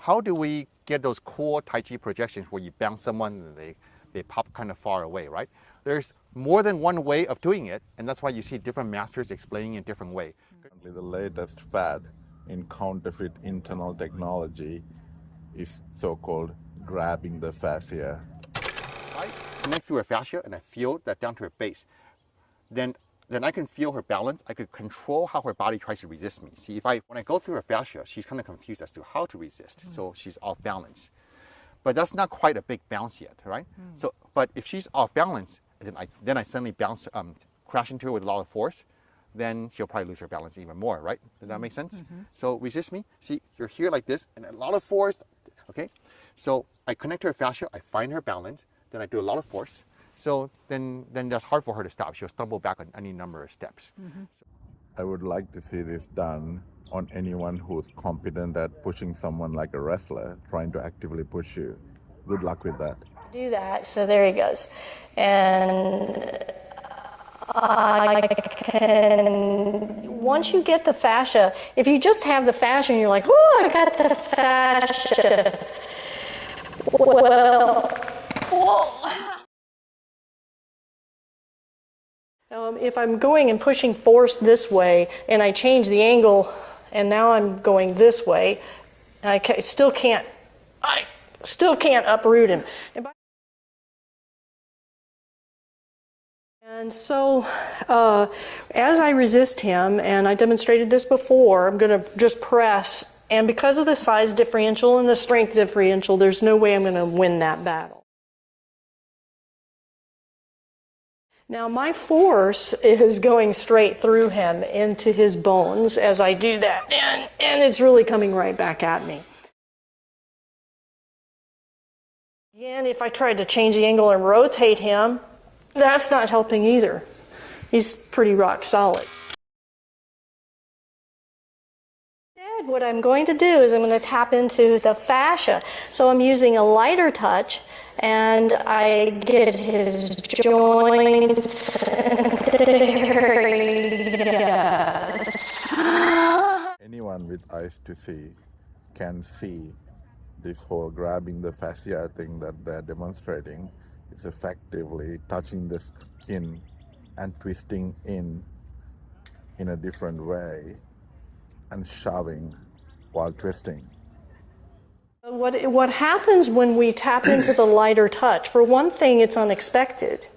how do we get those cool Tai Chi projections where you bounce someone and they pop kind of far away, right? There's more than one way of doing it, and that's why you see different masters explaining in a different way. The latest fad in counterfeit internal technology is so-called grabbing the fascia. I connect through her fascia and I feel that down to her base. Then I can feel her balance. I could control how her body tries to resist me. See, when I go through her fascia, she's kind of confused as to how to resist. So she's off balance. But that's not quite a big bounce yet, right? So, but if she's off balance, then I suddenly bounce, crash into her with a lot of force, then she'll probably lose her balance even more, right? Does that make sense? So resist me. See, you're here like this, and a lot of force. Okay, so I connect to her fascia. I find her balance. Then I do a lot of force. So then that's hard for her to stop. She'll stumble back on any number of steps. So, I would like to see this done on anyone who's competent at pushing someone like a wrestler, trying to actively push you. Good luck with that. Do that, so there he goes. And I can, once you get the fascia, if you just have the fascia and you're like, oh, I got the fascia. Well, if I'm going and pushing force this way and I change the angle and now I'm going this way, I still can't uproot him. And so as I resist him, and I demonstrated this before, I'm going to just press, and because of the size differential and the strength differential, there's no way I'm going to win that battle. Now my force is going straight through him into his bones as I do that, and it's really coming right back at me. Again, if I tried to change the angle and rotate him, that's not helping either. He's pretty rock solid. Instead, what I'm going to do is I'm going to tap into the fascia. So I'm using a lighter touch, and I get his joints. Anyone with eyes to see can see this whole grabbing the fascia thing that they're demonstrating. It's effectively touching the skin and twisting in a different way and shoving while twisting. What happens when we tap into the lighter touch? For one thing, it's unexpected.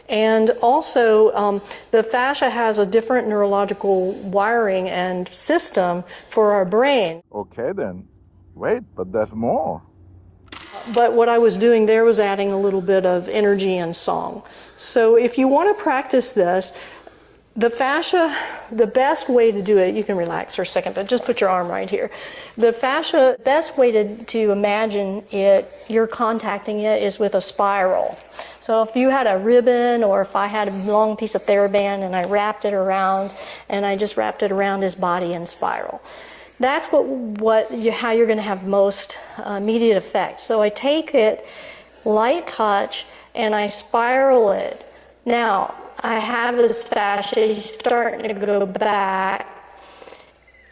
And also, the fascia has a different neurological wiring and system for our brain. Okay then, wait, but there's more. But what I was doing there was adding a little bit of energy and song. So if you want to practice this, the fascia, the best way to do it, you can relax for a second, but just put your arm right here. The fascia, best way to imagine it, you're contacting it, is with a spiral. So if you had a ribbon, or if I had a long piece of TheraBand and I wrapped it around, and I just wrapped it around his body in spiral. That's how you're going to have most immediate effect. So I take it, light touch, and I spiral it. Now, I have his fascia, he's starting to go back,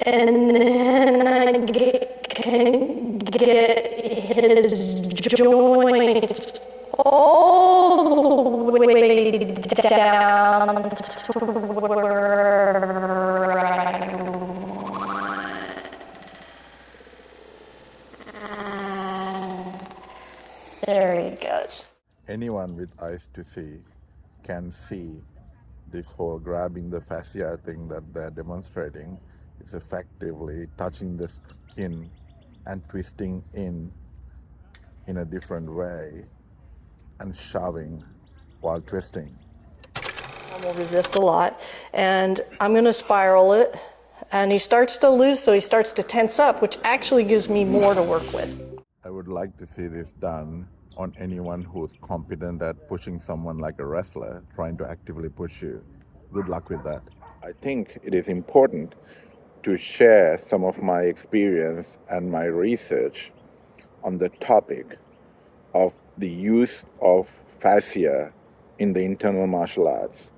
and then I can get his joints all the way down there he goes. Anyone with eyes to see can see this whole grabbing the fascia thing that they're demonstrating. It's effectively touching the skin and twisting in a different way and shoving while twisting. Will resist a lot, and I'm going to spiral it, and he starts to lose, so he starts to tense up, which actually gives me more to work with. I would like to see this done on anyone who's competent at pushing someone like a wrestler, trying to actively push you. Good luck with that. I think it is important to share some of my experience and my research on the topic of the use of fascia in the internal martial arts,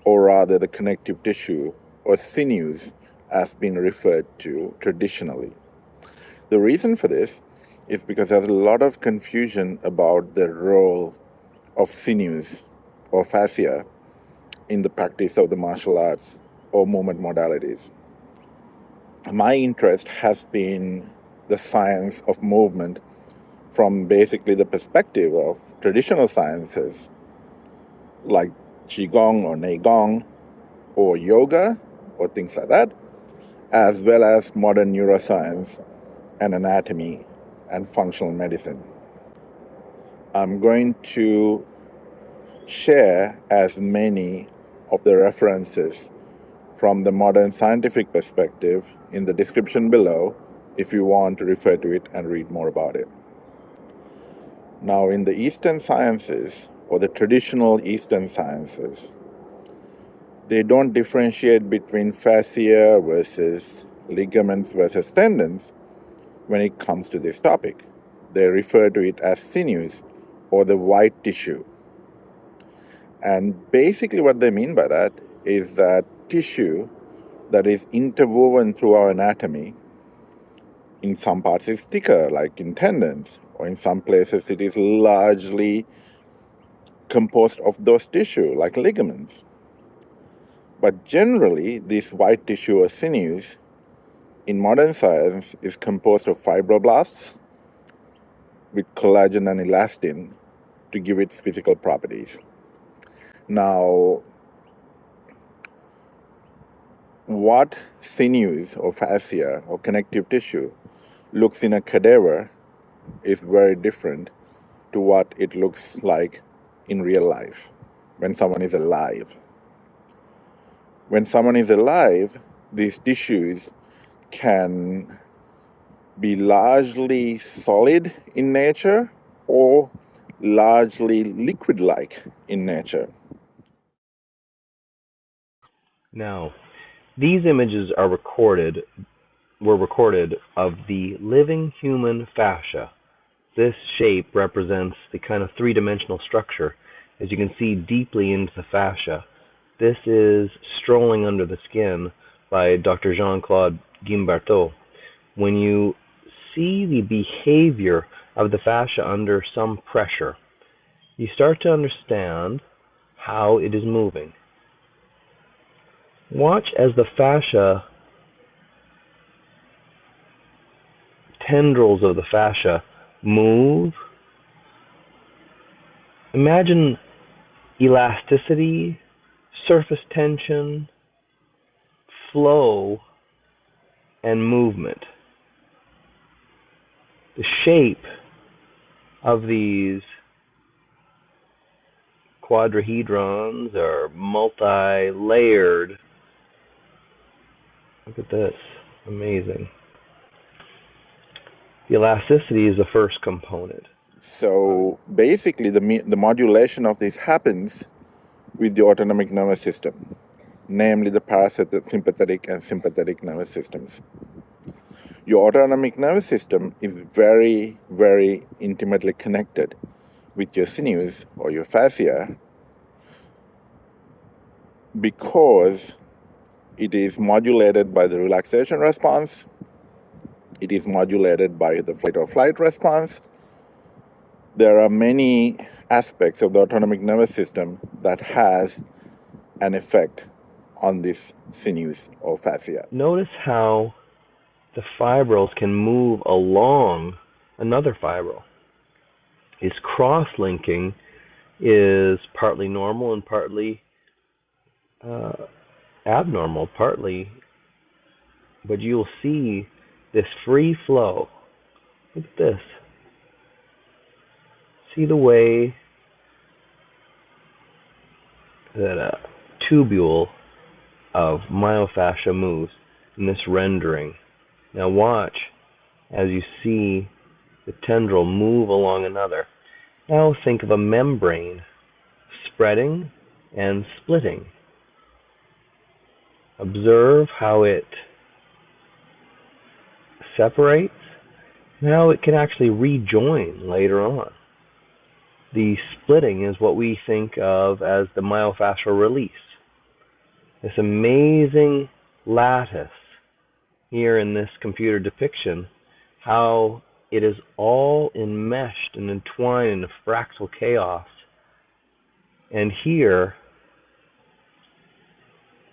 or rather the connective tissue, or sinews as been referred to traditionally. The reason for this is because there's a lot of confusion about the role of sinews or fascia in the practice of the martial arts or movement modalities. My interest has been the science of movement from basically the perspective of traditional sciences like Qigong or Neigong or yoga or things like that, as well as modern neuroscience and anatomy and functional medicine. I'm going to share as many of the references from the modern scientific perspective in the description below if you want to refer to it and read more about it. Now, in the Eastern sciences, or the traditional Eastern sciences, they don't differentiate between fascia versus ligaments versus tendons when it comes to this topic. They refer to it as sinews or the white tissue. And basically what they mean by that is that tissue that is interwoven through our anatomy. In some parts it's thicker, like in tendons, or in some places it is largely composed of those tissue, like ligaments. But generally, this white tissue or sinews in modern science is composed of fibroblasts with collagen and elastin to give its physical properties. Now, what sinews or fascia or connective tissue looks in a cadaver is very different to what it looks like in real life when someone is alive. When someone is alive, these tissues can be largely solid in nature or largely liquid-like in nature. Now, these images were recorded of the living human fascia. This shape represents the kind of three-dimensional structure. As you can see deeply into the fascia, this is Strolling Under the Skin by Dr. Jean-Claude Guimbarteau. When you see the behavior of the fascia under some pressure, you start to understand how it is moving. Watch as the fascia, tendrils of the fascia move. Imagine elasticity, surface tension, flow, and movement. The shape of these quadrahedrons are multi-layered. Look at this, amazing. The elasticity is the first component. So basically the modulation of this happens with the autonomic nervous system, namely the parasympathetic and sympathetic nervous systems. Your autonomic nervous system is very, very intimately connected with your sinews or your fascia because it is modulated by the relaxation response, it is modulated by the fight or flight response. There are many aspects of the autonomic nervous system that has an effect on this sinews or fascia. Notice how the fibrils can move along another fibril. Its cross-linking is partly normal and partly abnormal, but you'll see this free flow. Look at this. See the way that a tubule of myofascia moves in this rendering. Now watch as you see the tendril move along another. Now think of a membrane spreading and splitting. Observe how it separates and how it can actually rejoin later on. The splitting is what we think of as the myofascial release. This amazing lattice here in this computer depiction how it is all enmeshed and entwined in a fractal chaos. And here,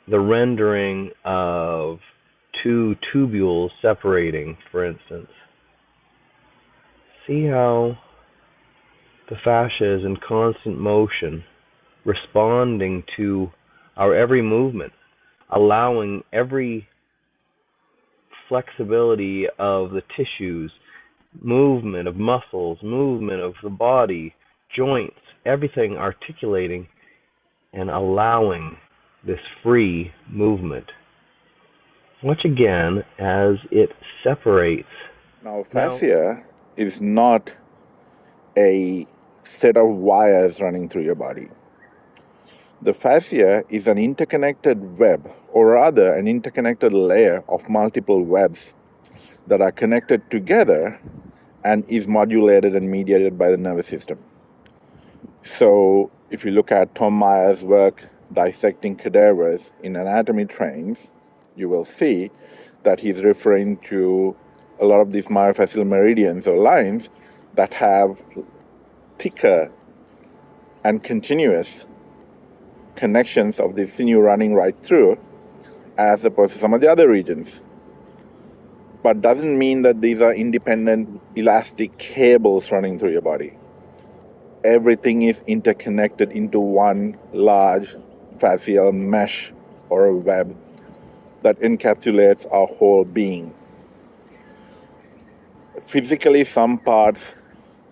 the rendering of two tubules separating, for instance. See how the fascia is in constant motion, responding to our every movement, allowing every flexibility of the tissues, movement of muscles, movement of the body, joints, everything articulating and allowing this free movement. Watch again as it separates. Now, fascia is not a set of wires running through your body. The fascia is an interconnected web, or rather an interconnected layer of multiple webs that are connected together and is modulated and mediated by the nervous system. So if you look at Tom Meyer's work dissecting cadavers in anatomy trains, you will see that he's referring to a lot of these myofascial meridians or lines that have thicker and continuous connections of the sinew running right through, as opposed to some of the other regions. But doesn't mean that these are independent elastic cables running through your body. Everything is interconnected into one large fascial mesh or a web that encapsulates our whole being. Physically, some parts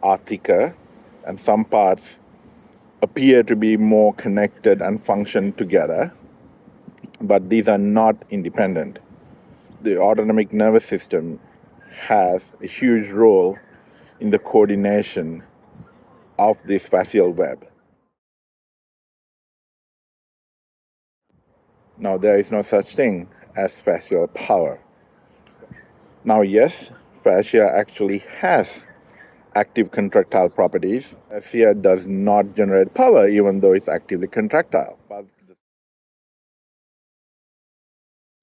are thicker and some parts appear to be more connected and function together, but these are not independent. The autonomic nervous system has a huge role in the coordination of this fascial web. Now, there is no such thing as fascial power. Now, yes, fascia actually has active contractile properties. Fascia does not generate power even though it's actively contractile. But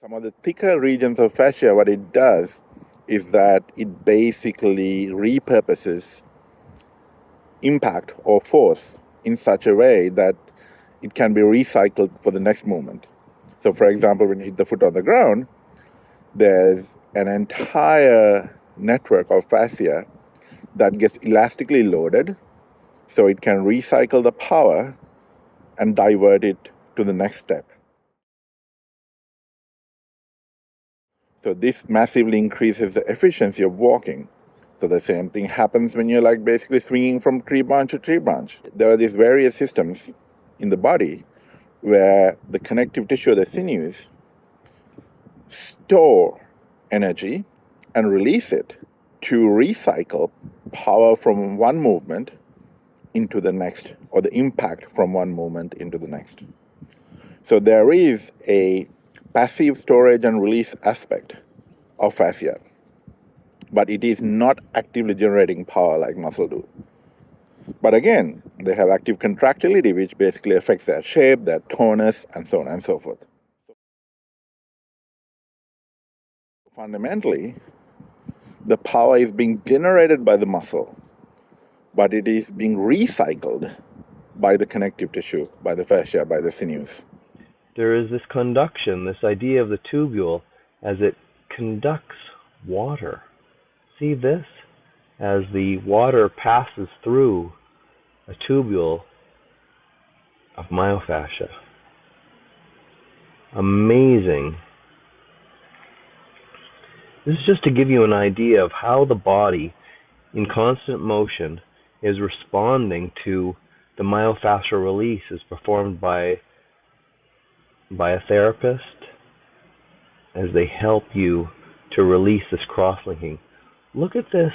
some of the thicker regions of fascia, what it does is that it basically repurposes impact or force in such a way that it can be recycled for the next movement. So for example, when you hit the foot on the ground, there's an entire network of fascia that gets elastically loaded so it can recycle the power and divert it to the next step. So this massively increases the efficiency of walking. So the same thing happens when you're like basically swinging from tree branch to tree branch. There are these various systems in the body where the connective tissue, the sinews, store energy and release it to recycle power from one movement into the next, or the impact from one movement into the next. So there is a passive storage and release aspect of fascia, but it is not actively generating power like muscle do. But again, they have active contractility, which basically affects their shape, their tonus, and so on and so forth. Fundamentally, the power is being generated by the muscle, but it is being recycled by the connective tissue, by the fascia, by the sinews. There is this conduction, this idea of the tubule as it conducts water. See this? As the water passes through a tubule of myofascia. Amazing. This is just to give you an idea of how the body, in constant motion, is responding to the myofascial release as performed by a therapist as they help you to release this cross-linking. Look at this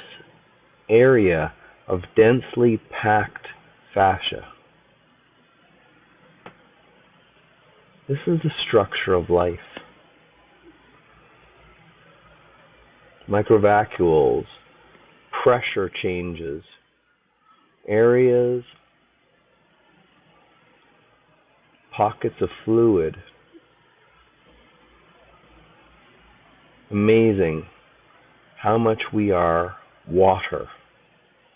area of densely packed fascia. This is the structure of life. Microvacuoles, pressure changes, areas, pockets of fluid. Amazing. how much we are water,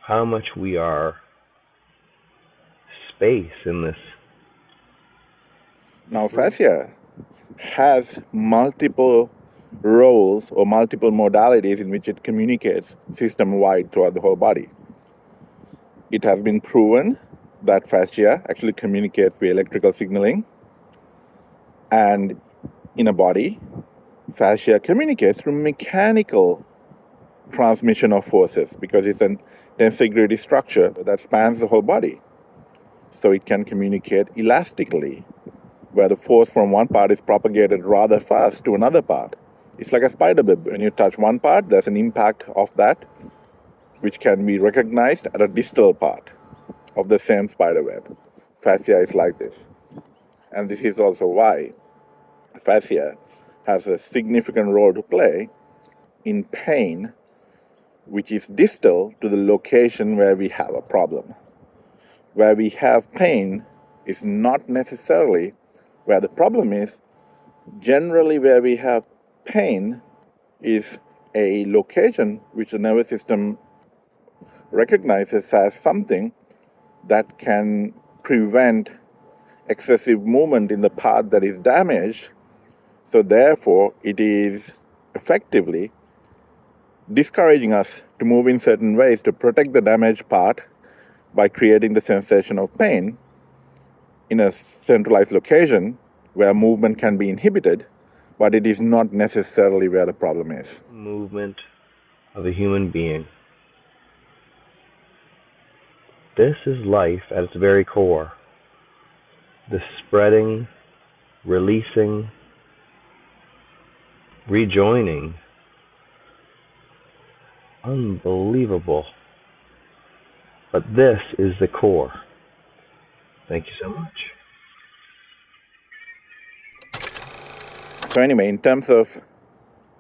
how much we are space in this. Now, fascia has multiple roles or multiple modalities in which it communicates system-wide throughout the whole body. It has been proven that fascia actually communicates via electrical signaling, and in a body, fascia communicates through mechanical transmission of forces because it's an tensegrity structure that spans the whole body. So it can communicate elastically, where the force from one part is propagated rather fast to another part. It's like a spider web. When you touch one part, there's an impact of that, which can be recognized at a distal part of the same spider web. Fascia is like this. And this is also why fascia has a significant role to play in pain, which is distal to the location where we have a problem. Where we have pain is not necessarily where the problem is. Generally, where we have pain is a location which the nervous system recognizes as something that can prevent excessive movement in the part that is damaged. So therefore, it is effectively discouraging us to move in certain ways to protect the damaged part by creating the sensation of pain in a centralized location where movement can be inhibited, but it is not necessarily where the problem is. Movement of a human being. This is life at its very core. The spreading, releasing, rejoining. Unbelievable. But this is the core. Thank you so much. So anyway, in terms of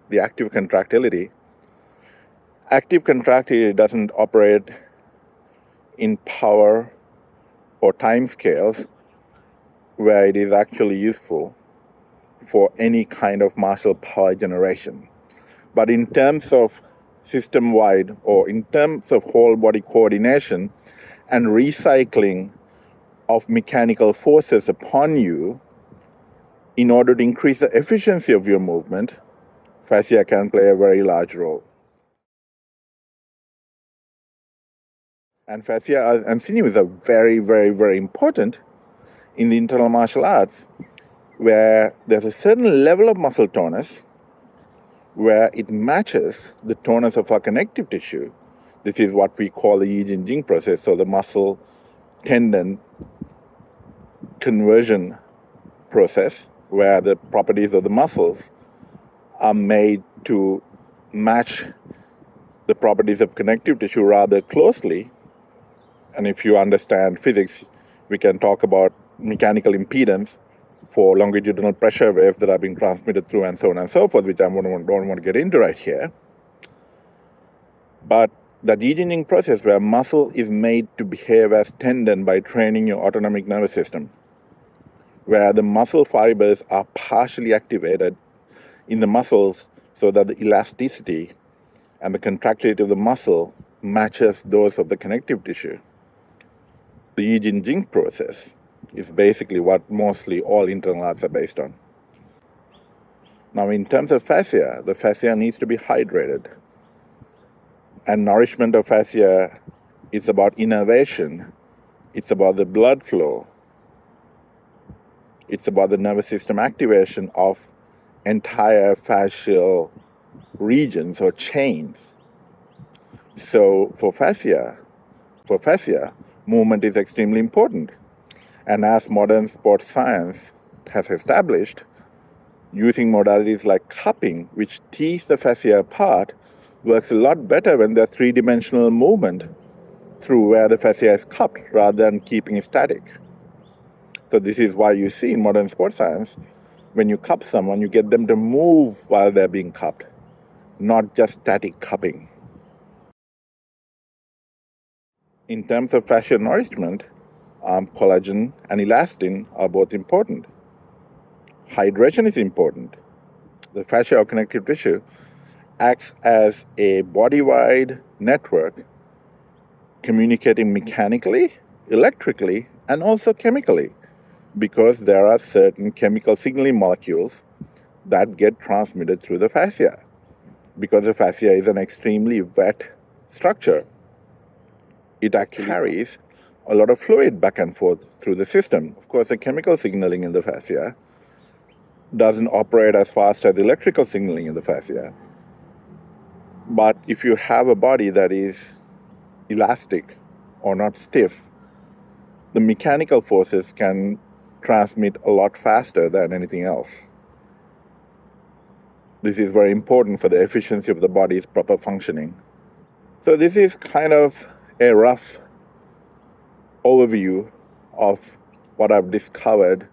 the active contractility doesn't operate in power or time scales where it is actually useful for any kind of martial power generation. But in terms of system-wide or in terms of whole body coordination and recycling of mechanical forces upon you in order to increase the efficiency of your movement, fascia can play a very large role. And fascia and sinews are very, very, very important in the internal martial arts, where there's a certain level of muscle tonus where it matches the tonus of our connective tissue. This is what we call the Yi Jin Jing process, so the muscle tendon conversion process, where the properties of the muscles are made to match the properties of connective tissue rather closely. And if you understand physics, we can talk about mechanical impedance for longitudinal pressure waves that are being transmitted through and so on and so forth, which I don't want to get into right here. But the Yi Jin Jing process where muscle is made to behave as tendon by training your autonomic nervous system, where the muscle fibers are partially activated in the muscles so that the elasticity and the contractility of the muscle matches those of the connective tissue. The Yi Jin Jing process is basically what mostly all internal arts are based on. Now, in terms of fascia, the fascia needs to be hydrated. And nourishment of fascia is about innervation. It's about the blood flow. It's about the nervous system activation of entire fascial regions or chains. So for fascia, movement is extremely important. And as modern sports science has established, using modalities like cupping, which tease the fascia apart, works a lot better when there's three-dimensional movement through where the fascia is cupped rather than keeping it static. So this is why you see in modern sports science, when you cup someone, you get them to move while they're being cupped, not just static cupping. In terms of fascia nourishment, collagen and elastin are both important. Hydration is important. The fascia or connective tissue acts as a body-wide network communicating mechanically, electrically, and also chemically, because there are certain chemical signaling molecules that get transmitted through the fascia, because the fascia is an extremely wet structure. It actually carries a lot of fluid back and forth through the system. Of course, the chemical signaling in the fascia doesn't operate as fast as the electrical signaling in the fascia. But if you have a body that is elastic or not stiff, the mechanical forces can transmit a lot faster than anything else. This is very important for the efficiency of the body's proper functioning. So this is kind of a rough overview of what I've discovered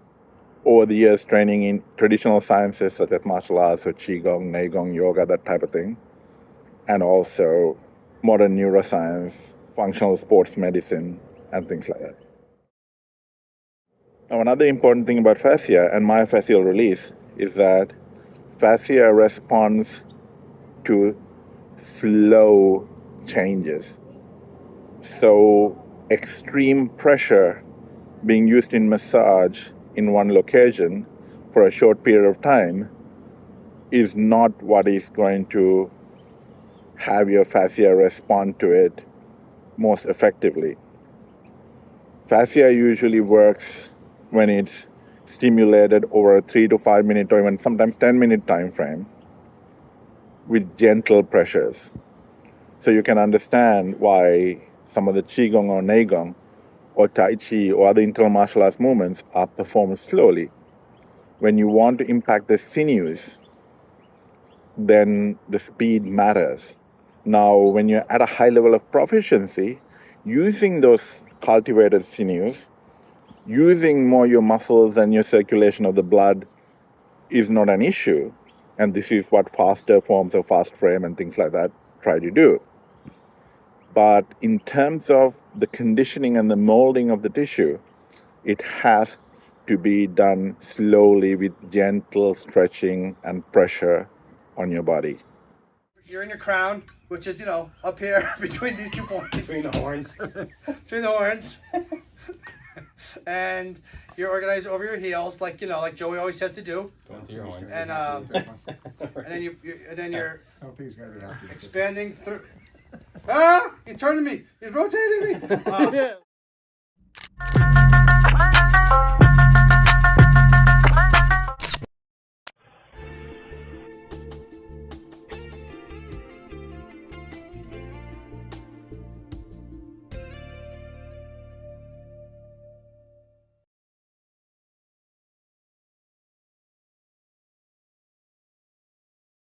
over the years training in traditional sciences such as martial arts or qigong, neigong, yoga, that type of thing, and also modern neuroscience, functional sports medicine, and things like that. Now, another important thing about fascia and myofascial release is that fascia responds to slow changes. So extreme pressure being used in massage in one location for a short period of time is not what is going to have your fascia respond to it most effectively. Fascia usually works when it's stimulated over a 3 to 5 minute or even sometimes 10-minute time frame with gentle pressures. So you can understand why some of the qigong or neigong or Taichi or other internal martial arts movements are performed slowly. When you want to impact the sinews, then the speed matters. Now, when you're at a high level of proficiency, using those cultivated sinews, using more your muscles and your circulation of the blood is not an issue. And this is what faster forms of fast frame and things like that try to do. But in terms of the conditioning and the molding of the tissue, it has to be done slowly with gentle stretching and pressure on your body. You're in your crown, which is, up here between these 2 points. Between the horns. Between the horns. And you're organized over your heels, like Joey always says to do. Going through your horns. And then you're I don't think he's gonna be happy. expanding through. Ah! He's turning me. He's rotating me.